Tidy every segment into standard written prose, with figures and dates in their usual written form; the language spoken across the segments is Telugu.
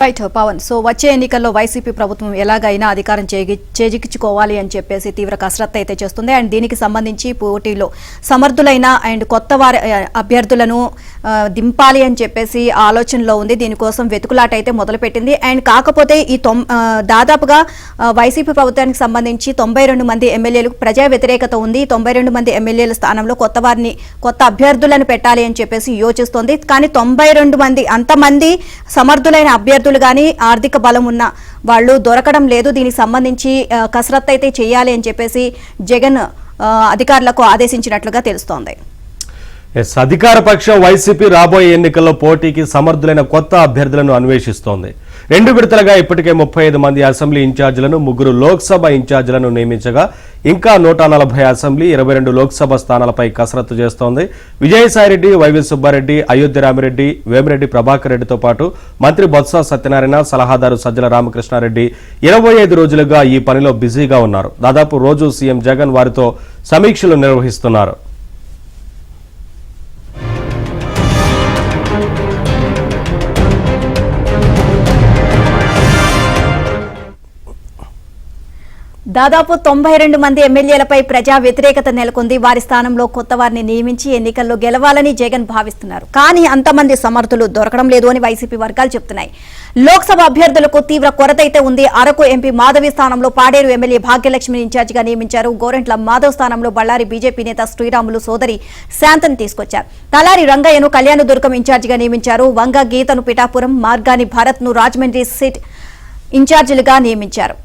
రైట్ పవన్. సో వచ్చే ఎన్నికల్లో వైసీపీ ప్రభుత్వం ఎలాగైనా అధికారం చేజిక్కించుకోవాలి అని చెప్పేసి తీవ్ర కసరత్తు అయితే చేస్తుంది. అండ్ దీనికి సంబంధించి పోటీలో సమర్థులైన అండ్ కొత్త వారి అభ్యర్థులను దింపాలి అని చెప్పేసి ఆలోచనలో ఉంది. దీనికోసం వెతుకులాట అయితే మొదలుపెట్టింది. అండ్ కాకపోతే ఈ దాదాపుగా వైసీపీ ప్రభుత్వానికి సంబంధించి 92 మంది ఎమ్మెల్యేలకు ప్రజా వ్యతిరేకత ఉంది. 92 మంది ఎమ్మెల్యేల స్థానంలో కొత్త అభ్యర్థులను పెట్టాలి అని చెప్పేసి యోచిస్తోంది. కానీ 92 మంది అంతమంది సమర్థులైన అభ్యర్థులు గాని ఆర్థిక బలం ఉన్న వాళ్ళు దొరకడం లేదు. దీనికి సంబంధించి కసరత్తు అయితే చేయాలి అని చెప్పేసి జగన్ అధికారులకు ఆదేశించినట్లుగా తెలుస్తోంది. అధికార పక్షం వైసీపీ రాబోయే ఎన్నికల్లో పోటీకి సమర్థులైన కొత్త అభ్యర్థులను అన్వేషిస్తోంది. 2 విడతలుగా ఇప్పటికే 35 మంది అసెంబ్లీ ఇన్ఛార్జీలను, 3 లోక్సభ ఇన్ఛార్జీలను నియమించగా ఇంకా 140 అసెంబ్లీ, 22 లోక్సభ స్థానాలపై కసరత్తు చేస్తోంది. విజయసాయిరెడ్డి, వైవి సుబ్బారెడ్డి, అయోధ్య రామిరెడ్డి, వేమిరెడ్డి ప్రభాకర్ రెడ్డితో పాటు మంత్రి బొత్స సత్యనారాయణ, సలహాదారు సజ్జల రామకృష్ణారెడ్డి 25 రోజులుగా ఈ పనిలో బిజీగా ఉన్నారు. దాదాపు రోజు సీఎం జగన్ వారితో సమీక్షలు నిర్వహిస్తున్నారు. దాదాపు 92 మంది ఎమ్మెల్యేలపై ప్రజా వ్యతిరేకత నెలకొంది. వారి స్థానంలో కొత్త వారిని నియమించి ఎన్నికల్లో గెలవాలని జగన్ భావిస్తున్నారు. కానీ అంతమంది సమర్థులు దొరకడం లేదు అని వైసీపీ వర్గాలు చెబుతున్నాయి. లోక్సభ అభ్యర్థులకు తీవ్ర కొరత అయితే ఉంది. అరకు ఎంపీ మాధవి స్థానంలో పాడేరు ఎమ్మెల్యే భాగ్యలక్ష్మిని ఇన్ఛార్జిగా నియమించారు. గోరెంట్ల మాధవ్ స్థానంలో బళ్ళారి బీజేపీ నేత శ్రీరాములు సోదరి శాంతను తీసుకొచ్చారు. తలారి రంగయ్యను కళ్యాణదుర్గం ఇన్ఛార్జిగా నియమించారు. వంగ గీతను పిఠాపురం, మార్గాని భరత్ ను రాజమండ్రి సీట్ ఇన్ఛార్జీలుగా నియమించారు.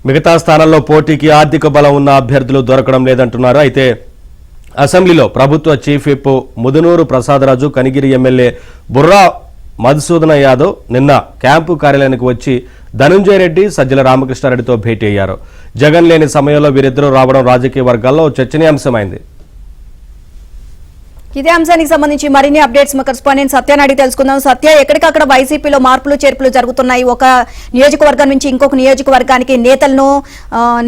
మిగతా స్థానాల్లో పోటీకి ఆర్థిక బలం ఉన్న అభ్యర్థులు దొరకడం లేదంటున్నారు. అయితే అసెంబ్లీలో ప్రభుత్వ chief whip Mudunuru Prasadaraju, Kanigiri MLA Burra Madhusudana Yadav నిన్న క్యాంపు కార్యాలయానికి వచ్చి ధనుంజయ రెడ్డి, సజ్జల రామకృష్ణారెడ్డితో భేటీ అయ్యారు. జగన్ లేని సమయంలో వీరిద్దరూ రావడం రాజకీయ వర్గాల్లో చర్చనీయాంశమైంది. ఇదే అంశానికి సంబంధించి మరిన్ని అప్డేట్స్ మా కరెస్పాండెంట్ సత్యాన్ని అడిగి తెలుసుకుందాం. సత్య, ఎక్కడికక్కడ వైసీపీలో మార్పులు చేర్పులు జరుగుతున్నాయి. ఒక నియోజకవర్గం నుంచి ఇంకొక నియోజకవర్గానికి నేతలను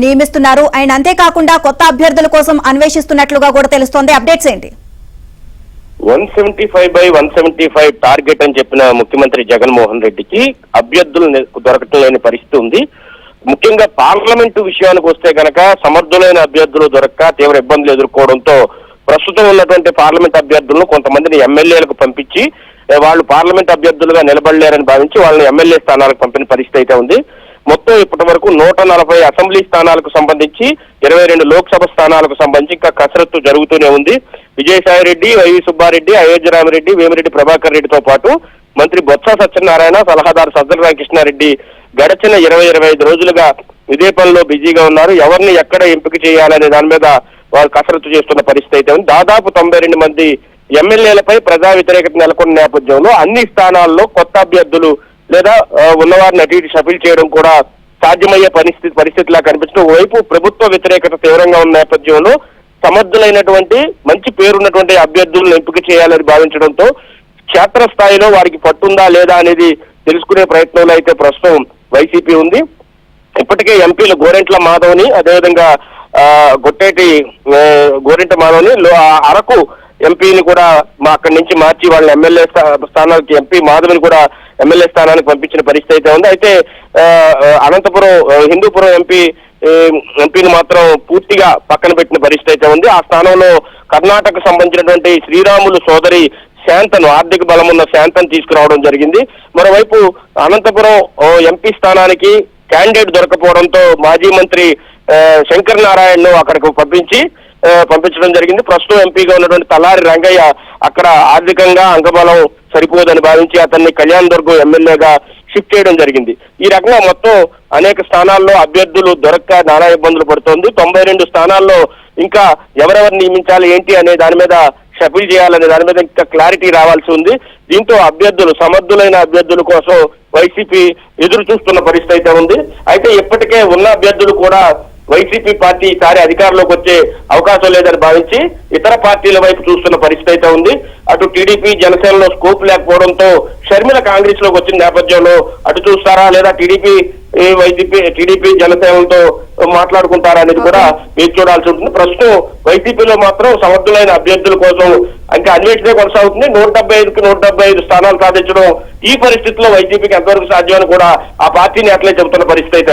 నియమిస్తున్నారు. అండ్ అంతేకాకుండా కొత్త అభ్యర్థుల కోసం అన్వేషిస్తున్నట్లుగా కూడా తెలుస్తోంది. అప్డేట్స్ ఏంటి? 175/175 టార్గెట్ అని చెప్పిన ముఖ్యమంత్రి జగన్మోహన్ రెడ్డికి అభ్యర్థులు దొరకటం లేని పరిస్థితి ఉంది. ముఖ్యంగా పార్లమెంటు విషయానికి వస్తే కనుక సమర్థులైన అభ్యర్థులు దొరక్క తీవ్ర ఇబ్బందులు ఎదుర్కోవడంతో ప్రస్తుతం ఉన్నటువంటి పార్లమెంట్ అభ్యర్థులను కొంతమందిని ఎమ్మెల్యేలకు పంపించి వాళ్ళు పార్లమెంట్ అభ్యర్థులుగా నిలబడలేరని భావించి వాళ్ళని ఎమ్మెల్యే స్థానాలకు పంపిన పరిస్థితి అయితే ఉంది. మొత్తం ఇప్పటి వరకు 140 అసెంబ్లీ స్థానాలకు సంబంధించి 22 లోక్సభ స్థానాలకు సంబంధించి ఇంకా కసరత్తు జరుగుతూనే ఉంది. విజయసాయిరెడ్డి, వైవి సుబ్బారెడ్డి, అయోధ్య రామిరెడ్డి, వేమిరెడ్డి ప్రభాకర్ రెడ్డితో పాటు మంత్రి బొత్స సత్యనారాయణ, సలహాదారు సజ్జల రామకృష్ణారెడ్డి గడిచిన 25 రోజులుగా ఇదే పనిలో బిజీగా ఉన్నారు. ఎవరిని ఎక్కడ ఎంపిక చేయాలనే దాని మీద వారు కసరత్తు చేస్తున్న పరిస్థితి అయితే ఉంది. దాదాపు 92 మంది ఎమ్మెల్యేలపై ప్రజా వ్యతిరేకత నెలకొన్న నేపథ్యంలో అన్ని స్థానాల్లో కొత్త అభ్యర్థులు లేదా ఉన్నవారిని అటు ఇటు షఫిల్ చేయడం కూడా సాధ్యమయ్యే పరిస్థితిలా కనిపించడం. వైపు ప్రభుత్వ వ్యతిరేకత తీవ్రంగా ఉన్న నేపథ్యంలో సమర్థులైనటువంటి మంచి పేరున్నటువంటి అభ్యర్థులను ఎంపిక చేయాలని భావించడంతో క్షేత్రస్థాయిలో వారికి పట్టుందా లేదా అనేది తెలుసుకునే ప్రయత్నంలో అయితే ప్రస్తుతం వైసీపీ ఉంది. ఇప్పటికే ఎంపీలు గోరెంట్ల మాధవ్ని, అదేవిధంగా గోరెంట మాధవ్ని, అరకు ఎంపీని కూడా అక్కడి నుంచి మార్చి వాళ్ళని ఎమ్మెల్యే స్థానానికి, ఎంపీ మాధవిని కూడా ఎమ్మెల్యే స్థానానికి పంపించిన పరిస్థితి అయితే ఉంది. అయితే అనంతపురం హిందూపురం ఎంపీని మాత్రం పూర్తిగా పక్కన పెట్టిన పరిస్థితి అయితే ఉంది. ఆ స్థానంలో కర్ణాటక సంబంధించినటువంటి శ్రీరాములు సోదరి శాంతను, ఆర్థిక బలం ఉన్న శాంతను తీసుకురావడం జరిగింది. మరోవైపు అనంతపురం ఎంపీ స్థానానికి క్యాండిడేట్ దొరకపోవడంతో మాజీ మంత్రి శంకర్ నారాయణను అక్కడికి పంపించడం జరిగింది. ప్రస్తుతం ఎంపీగా ఉన్నటువంటి తలారి రంగయ్య అక్కడ ఆర్థికంగా అంగబలం సరిపోదని భావించి అతన్ని కళ్యాణదుర్గం ఎమ్మెల్యేగా షిఫ్ట్ చేయడం జరిగింది. ఈ రకంగా మొత్తం అనేక స్థానాల్లో అభ్యర్థులు దొరక్క నానా ఇబ్బందులు పడుతోంది. 92 స్థానాల్లో ఇంకా ఎవరెవరు నియమించాలి ఏంటి అనే దాని మీద షఫిల్ చేయాలనే దాని మీద ఇంకా క్లారిటీ రావాల్సి ఉంది. దీంతో సమర్థులైన అభ్యర్థుల కోసం వైసీపీ ఎదురు చూస్తున్న పరిస్థితి అయితే ఉంది. అయితే ఇప్పటికే ఉన్న అభ్యర్థులు కూడా వైసీపీ పార్టీ ఈసారి అధికారంలోకి వచ్చే అవకాశం లేదని భావించి ఇతర పార్టీల వైపు చూస్తున్న పరిస్థితి అయితే ఉంది. అటు టీడీపీ జనసేనలో స్కోప్ లేకపోవడంతో షర్మిల కాంగ్రెస్ లోకి వచ్చిన నేపథ్యంలో అటు చూస్తారా లేదా టీడీపీ జనసేనలతో మాట్లాడుకుంటారా అనేది కూడా వేచి చూడాల్సి ఉంటుంది. ప్రస్తుతం వైసీపీలో మాత్రం సమర్థులైన అభ్యర్థుల కోసం ఇంకా అన్వేషణ కొనసాగుతుంది. 175కి 175 స్థానాలు సాధించడం ఈ పరిస్థితిలో వైసీపీకి ఎంతవరకు సాధ్యమని కూడా ఆ పార్టీ నేతలే చెబుతున్న పరిస్థితి అయితే